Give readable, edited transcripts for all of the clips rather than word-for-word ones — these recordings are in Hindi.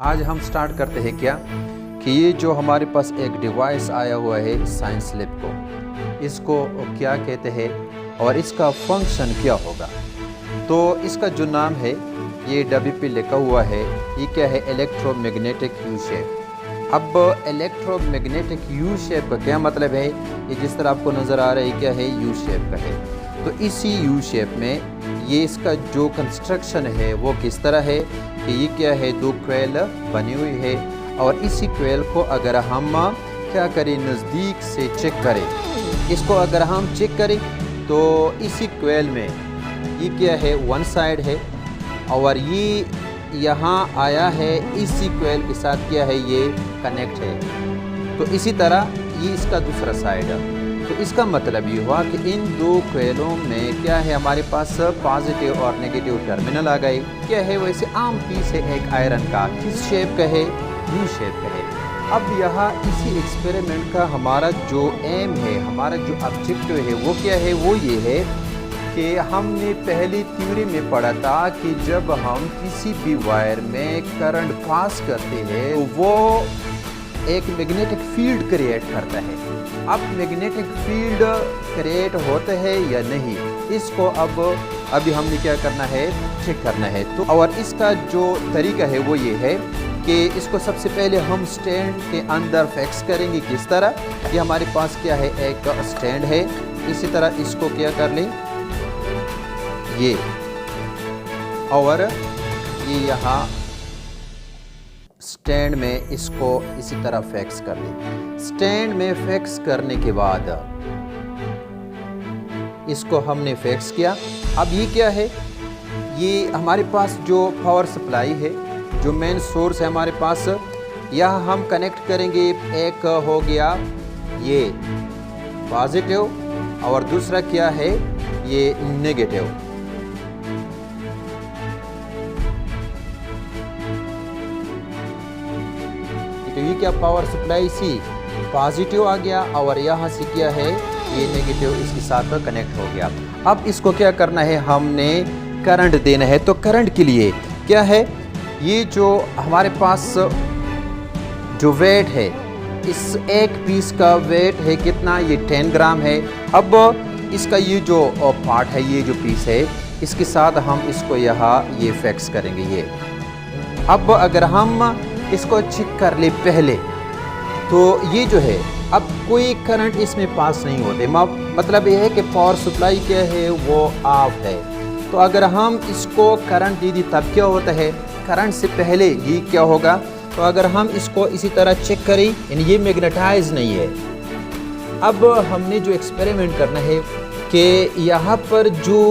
आज हम स्टार्ट करते हैं क्या कि ये जो हमारे पास एक डिवाइस आया हुआ है साइंस लैब को, इसको क्या कहते हैं और इसका फंक्शन क्या होगा। तो इसका जो नाम है ये डब्बे पे लिखा हुआ है, ये क्या है, इलेक्ट्रोमैग्नेटिक यू शेप। अब इलेक्ट्रोमैग्नेटिक यू शेप का क्या मतलब है, ये जिस तरह आपको नज़र आ रहा है क्या है, यू शेप का है। तो इसी यू शेप में ये इसका जो कंस्ट्रक्शन है वो किस तरह है कि ये क्या है, दो क्वेल बनी हुई है और इसी क्वेल को अगर हम क्या करें, नज़दीक से चेक करें, इसको अगर हम चेक करें तो इसी क्वेल में ये क्या है, वन साइड है और ये यहाँ आया है, इसी क्वेल के साथ क्या है, ये कनेक्ट है। तो इसी तरह ये इसका दूसरा साइड है। तो इसका मतलब ये हुआ कि इन दो क्वेलों में क्या है, हमारे पास पॉजिटिव और नेगेटिव टर्मिनल आ गए। क्या है, वैसे आम पीस है एक आयरन का, किस शेप का है, यू शेप का है। अब यहाँ इसी एक्सपेरिमेंट का हमारा जो एम है, हमारा जो ऑब्जेक्टिव है वो क्या है, वो ये है कि हमने पहली थ्योरी में पढ़ा था कि जब हम किसी भी वायर में करंट पास करते हैं तो वो एक मैग्नेटिक फील्ड क्रिएट करता है। अब मैग्नेटिक फील्ड क्रिएट होता है या नहीं, इसको अभी हमने क्या करना है, चेक करना है। तो और इसका जो तरीका है वो ये है कि इसको सबसे पहले हम स्टैंड के अंदर फिक्स करेंगे। किस तरह, कि हमारे पास क्या है, एक स्टैंड है, इसी तरह इसको क्या कर लें, ये और ये यहाँ स्टैंड में इसको इसी तरह फिक्स कर लें। स्टैंड में फिक्स करने के बाद इसको हमने फिक्स किया। अब ये क्या है, ये हमारे पास जो पावर सप्लाई है, जो मेन सोर्स है हमारे पास, यह हम कनेक्ट करेंगे। एक हो गया ये पॉजिटिव और दूसरा क्या है, ये नेगेटिव। तो ये क्या, पावर सप्लाई सी पॉजिटिव आ गया और यहाँ से क्या है, ये नेगेटिव इसके साथ कनेक्ट हो गया। अब इसको क्या करना है, हमने करंट देना है। तो करंट के लिए क्या है, ये जो हमारे पास जो वेट है, इस एक पीस का वेट है कितना, ये 10 ग्राम है। अब इसका ये जो पार्ट है, ये जो पीस है, इसके साथ हम इसको यहाँ ये फिक्स करेंगे ये। अब अगर हम इसको चेक कर ले पहले, तो ये जो है, अब कोई करंट इसमें पास नहीं होते, मतलब ये है कि पावर सप्लाई क्या है, वो ऑफ है। तो अगर हम इसको करंट दे दी तब क्या होता है, करंट से पहले ये क्या होगा। तो अगर हम इसको इसी तरह चेक करें, यानी ये मैग्नेटाइज नहीं है। अब हमने जो एक्सपेरिमेंट करना है कि यहाँ पर जो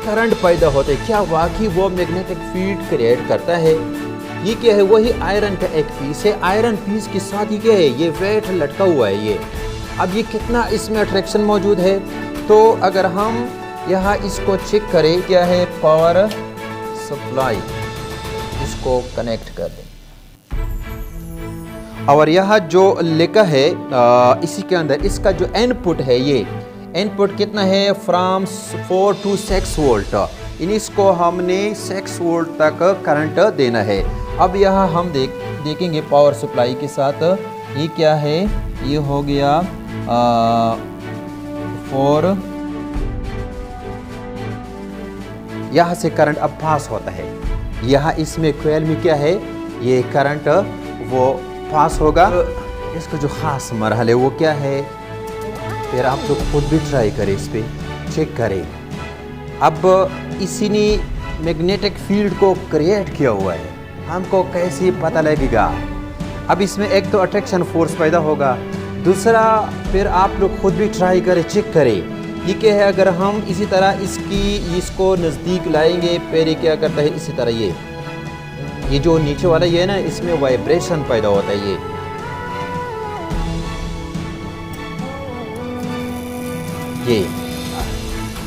करंट पैदा होता है, क्या वाकई वो मैग्नेटिक फील्ड क्रिएट करता है। ये क्या है, वही आयरन का एक पीस है, आयरन पीस के साथ ही क्या है, ये वेट लटका हुआ है ये। अब ये कितना इसमें अट्रैक्शन मौजूद है। तो अगर हम यहाँ इसको चेक करें, क्या है, पावर सप्लाई, इसको कनेक्ट कर दें और यहाँ जो लिखा है इसी के अंदर इसका जो इनपुट है, ये इनपुट कितना है, फ्रॉम 4 to 6 वोल्ट। इसको हमने 6 वोल्ट तक करंट देना है। अब यहाँ हम देखेंगे पावर सप्लाई के साथ, ये क्या है, ये हो गया 4, यहाँ से करंट अब पास होता है। यहाँ इसमें कोयल में क्या है, ये करंट वो पास होगा। इसका जो ख़ास मरहला है वो क्या है, फिर आप तो खुद भी ट्राई करें, इस पर चेक करें। अब इसी ने मैग्नेटिक फील्ड को क्रिएट किया हुआ है, हमको कैसे पता लगेगा। अब इसमें एक तो अट्रैक्शन फोर्स पैदा होगा, दूसरा फिर आप लोग खुद भी ट्राई करें, चेक करें। ये क्या है, अगर हम इसी तरह इसको नज़दीक लाएंगे, फिर क्या करता है, इसी तरह ये जो नीचे वाला ये है ना, इसमें वाइब्रेशन पैदा होता है ये।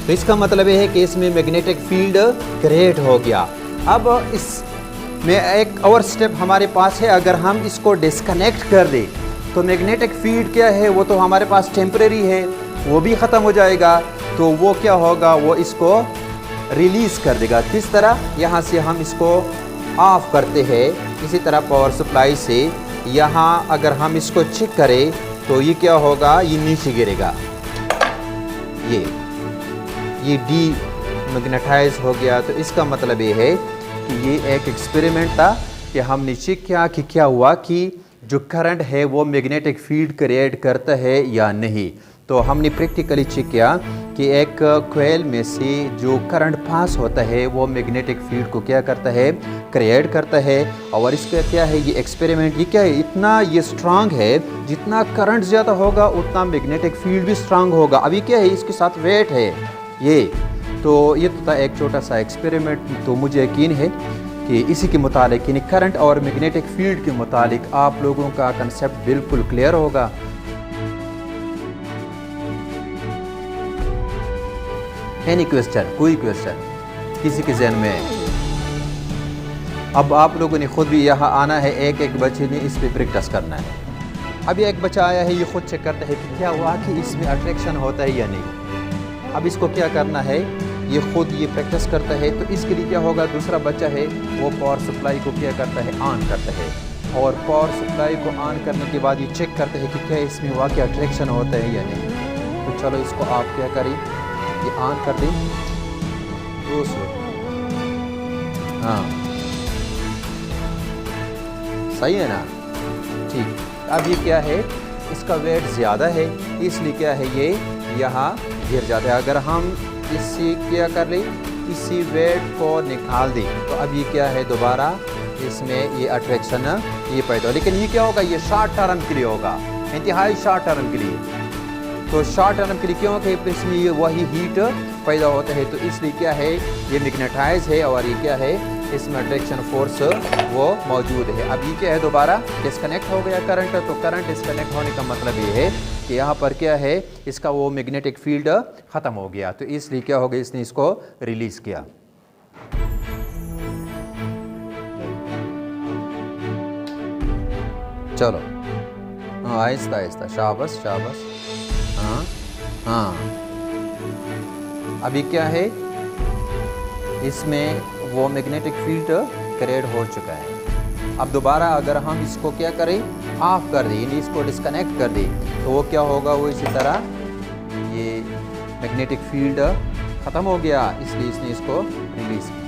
तो इसका मतलब ये है कि इसमें मैग्नेटिक फील्ड क्रिएट हो गया। अब इसमें एक और स्टेप हमारे पास है, अगर हम इसको डिस्कनेक्ट कर दें तो मैग्नेटिक फील्ड क्या है, वो तो हमारे पास टेम्परेरी है, वो भी ख़त्म हो जाएगा। तो वो क्या होगा, वो इसको रिलीज़ कर देगा। किस तरह, यहाँ से हम इसको ऑफ करते हैं, इसी तरह पावर सप्लाई से यहाँ अगर हम इसको चेक करें तो ये क्या होगा, ये नीचे गिरेगा, ये डी मैग्नेटाइज हो गया। तो इसका मतलब ये है कि ये एक एक्सपेरिमेंट था कि हमने चेक किया कि क्या हुआ कि जो करंट है वो मैग्नेटिक फील्ड क्रिएट करता है या नहीं। तो हमने प्रैक्टिकली चेक किया कि एक कोयल में से जो करंट पास होता है वो मैग्नेटिक फील्ड को क्या करता है, क्रिएट करता है। और इसका क्या है, ये एक्सपेरिमेंट, ये क्या है, इतना ये स्ट्रांग है, जितना करंट ज़्यादा होगा उतना मैग्नेटिक फील्ड भी स्ट्रांग होगा। अभी क्या है, इसके साथ वेट है ये। तो ये तो था एक छोटा सा एक्सपेरिमेंट। तो मुझे यकीन है कि इसी के मुतालिक, यानी करंट और मैग्नेटिक फील्ड के मुतालिक आप लोगों का कंसेप्ट बिल्कुल क्लियर होगा। एनी क्वेश्चन, कोई क्वेश्चन किसी के जहन में? अब आप लोगों ने खुद भी यहाँ आना है, एक एक बच्चे ने इस पर प्रैक्टिस करना है। अभी एक बच्चा आया है, ये खुद चेक करता है कि क्या हुआ कि इसमें अट्रैक्शन होता है या नहीं। अब इसको क्या करना है, ये खुद ये प्रैक्टिस करता है। तो इसके लिए क्या होगा, दूसरा बच्चा है वो पावर सप्लाई को क्या करता है, ऑन करता है। और पावर सप्लाई को ऑन करने के बाद ये चेक करते हैं कि क्या इसमें वाकई अट्रैक्शन होता है या नहीं। तो चलो इसको आप क्या करें, ये ऑन कर दें। दूसरा, हाँ सही है ना, ठीक। अब ये क्या है, इसका वेट ज़्यादा है, इसलिए क्या है ये यहाँ गिर जाता है। अगर हम इससे क्या कर लें, इसी वेट को निकाल दें तो अब ये क्या है, दोबारा इसमें ये अट्रैक्शन ये पैदा हो। लेकिन ये क्या होगा, ये शॉर्ट टर्म के लिए होगा, इंतहाई शॉर्ट टर्म के लिए। तो शॉर्ट टर्म के लिए क्यों कि इसमें ये वही हीट पैदा होता है। तो इसलिए क्या है, ये मैग्नेटाइज है और ये क्या है, इसमें अट्रैक्शन फोर्स वो मौजूद है। अब ये क्या है, दोबारा डिस्कनेक्ट हो गया करंट। तो करंट डिस्कनेक्ट होने का मतलब ये है कि यहाँ पर क्या है, इसका वो मैग्नेटिक फील्ड ख़त्म हो गया। तो इसलिए क्या हो गया, इसने इसको रिलीज़ किया। चलो हाँ, आहिस्ता आहिस्ता, शाबाश शाबाश, हाँ हाँ। अभी क्या है, इसमें वो मैग्नेटिक फील्ड क्रिएट हो चुका है। अब दोबारा अगर हम इसको क्या करें, ऑफ कर दें, यानी इसको डिस्कनेक्ट कर दें, तो वो क्या होगा, वो इसी तरह ये मैग्नेटिक फील्ड ख़त्म हो गया, इसलिए इसने इसको रिलीज़ किया।